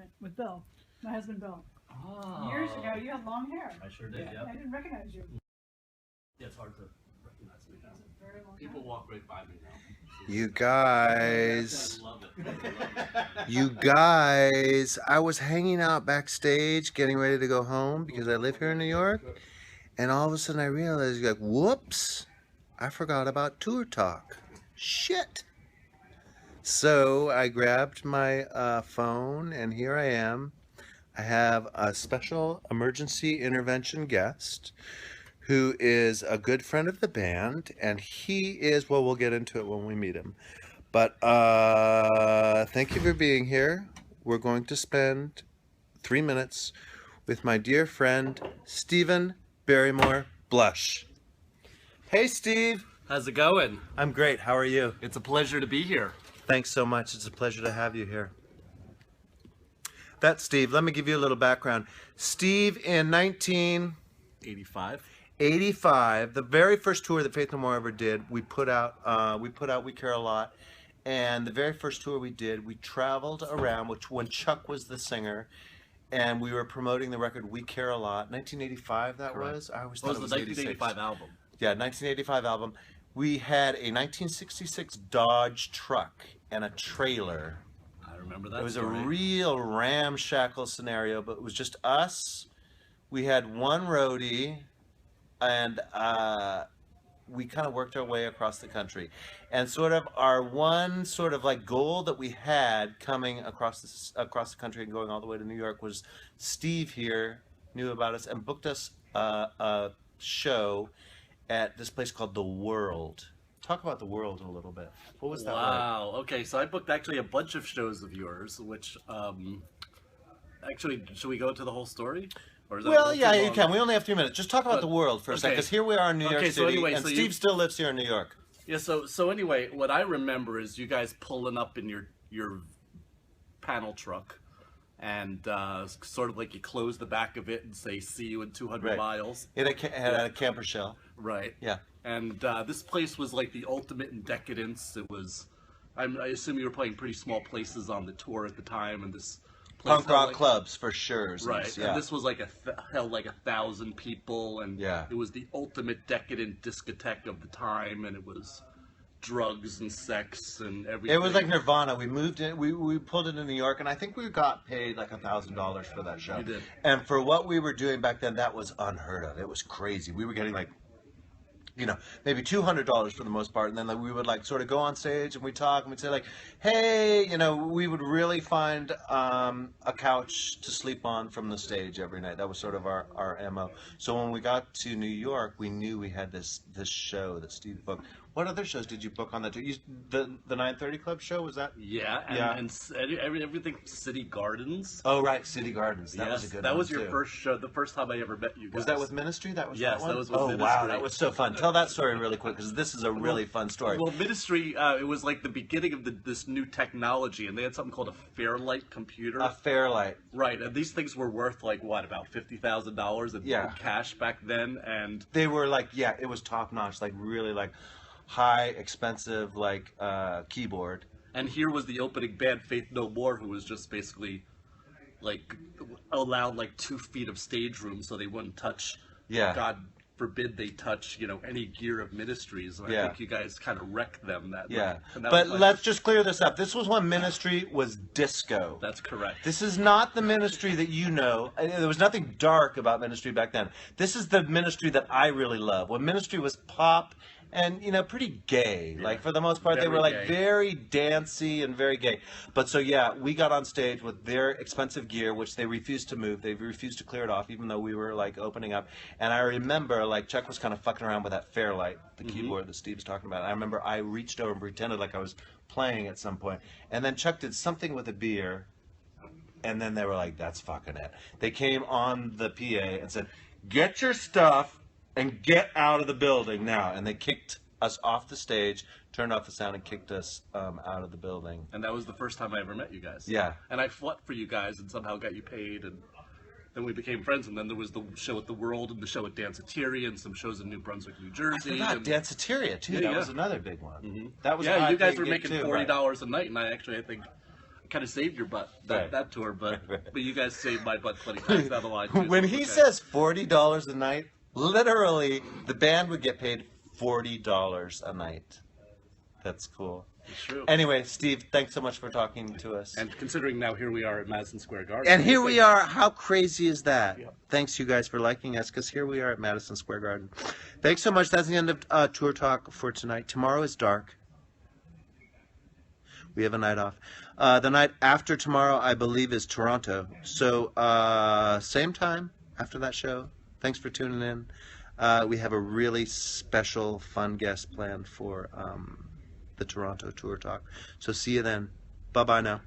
apartment with Bill, my husband Bill. Oh. Years ago, you had long hair. I sure did, yeah. I didn't recognize you. Yeah, it's hard to recognize me now. Very long People time. walk right by me now. You guys, I love it. you guys, I was hanging out backstage getting ready to go home because I live here in New York, and all of a sudden I realized, like, whoops, I forgot about tour talk. Shit. So I grabbed my phone, and here I am. I have a special emergency intervention guest who is a good friend of the band, and he is, well, we'll get into it when we meet him. But thank you for being here. We're going to spend 3 minutes with my dear friend, Stephen Barrymore Blush. Hey, Steve. How's it going? I'm great. How are you? It's a pleasure to be here. Thanks so much. It's a pleasure to have you here. That's Steve. Let me give you a little background. Steve, in 1985, the very first tour that FaithNoMore ever did, we put out We Care a Lot, and the very first tour we did, we traveled around, when Chuck was the singer, and we were promoting the record We Care a Lot. 1985 that Correct. was? I always It thought was it the was 1985 album. Yeah, 1985 album. We had a 1966 Dodge truck and a trailer. I remember that. It was story. a real ramshackle scenario, but it was just us. We had one roadie, and we kind of worked our way across the country. And sort of our one sort of like goal that we had coming across the country and going all the way to New York was Steve here knew about us and booked us a show at this place called The World. Talk about The World a little bit. What was that like? Wow. Okay, so I booked actually a bunch of shows of yours, which actually, should we go into the whole story? Or is that Well, a little yeah, too you long? can. We only have 3 minutes. Just talk about The World for a second, okay. because here we are in New York Okay, City, so anyway, and so Steve you- still lives here in New York. Yeah, so anyway, what I remember is you guys pulling up in your panel truck, and sort of like you close the back of it and say, "See you in 200 Right. miles." It had a camper shell. Right. Yeah. And this place was like the ultimate in decadence. It was, I assume you were playing pretty small places on the tour at the time, and this place Punk held, rock like, clubs for sure. Right. Yeah. And this was like held like 1,000 people, and Yeah. it was the ultimate decadent discotheque of the time, and it was drugs and sex and everything. It was like Nirvana. We moved in. We pulled into New York, and I think we got paid like $1,000 for that show. You did. And for what we were doing back then, that was unheard of. It was crazy. We were getting like, maybe $200 for the most part, and then we would like sort of go on stage and we'd talk and we'd say like, hey, we would really find a couch to sleep on from the stage every night. That was sort of our MO. So when we got to New York, we knew we had this show that Steve booked. What other shows did you book on that tour? The 930 Club show, was that? Yeah, and everything City Gardens. Oh, right, City Gardens. That was a good that one, was your too. first show, the first time I ever met you guys. Was that with Ministry? That was Yes, that one? that was with Oh, Ministry. wow, that was so fun. Tell that story really quick, because this is a really fun story. Well, Ministry, it was like the beginning of this new technology, and they had something called a Fairlight computer. A Fairlight. Right, and these things were worth like, what, about $50,000 in cash back then, and... They were like, yeah, it was top-notch, like really like high, expensive, like keyboard. And here was the opening band, FaithNoMore, who was just basically like allowed like 2 feet of stage room so they wouldn't touch. Yeah. God forbid they touch, any gear of Ministries. And Yeah. I think you guys kind of wrecked them that Yeah. night. And that But was my let's first- just clear this up. This was when Ministry was disco. That's correct. This is not the Ministry that you know. There was nothing dark about Ministry back then. This is the Ministry that I really love. When Ministry was pop and, pretty gay. Yeah. Like, for the most part, they Very were, like, gay. very dancey and very gay. But so, yeah, we got on stage with their expensive gear, which they refused to move. They refused to clear it off, even though we were, like, opening up. And I remember, like, Chuck was kind of fucking around with that Fairlight, the keyboard that Steve's talking about. I remember I reached over and pretended like I was playing at some point. And then Chuck did something with a beer. And then they were like, that's fucking it. They came on the PA and said, get your stuff and get out of the building now. And they kicked us off the stage, turned off the sound, and kicked us out of the building. And that was the first time I ever met you guys. Yeah. And I fought for you guys and somehow got you paid, and then we became friends. And then there was the show at the World and the show at Danceteria and some shows in New Brunswick, New I Jersey. forgot and... Danceteria, too. Yeah, that yeah. was another big one. That was a Yeah, high you guys paid were gig, making too, $40 right? a night, and I think kind of saved your butt Right. that tour, but you guys saved my butt 20 times down the line too. When so he it's okay. says $40 a night, literally the band would get paid $40 a night. That's cool. It's true. Anyway, Steve, thanks so much for talking to us. And considering now here we are at Madison Square Garden. And here we are. How crazy is that? Yep. Thanks, you guys, for liking us, because here we are at Madison Square Garden. Thanks so much. That's the end of Tour Talk for tonight. Tomorrow is dark. We have a night off. The night after tomorrow, I believe, is Toronto. So same time after that show. Thanks for tuning in. We have a really special, fun guest planned for the Toronto Tour Talk. So see you then. Bye-bye now.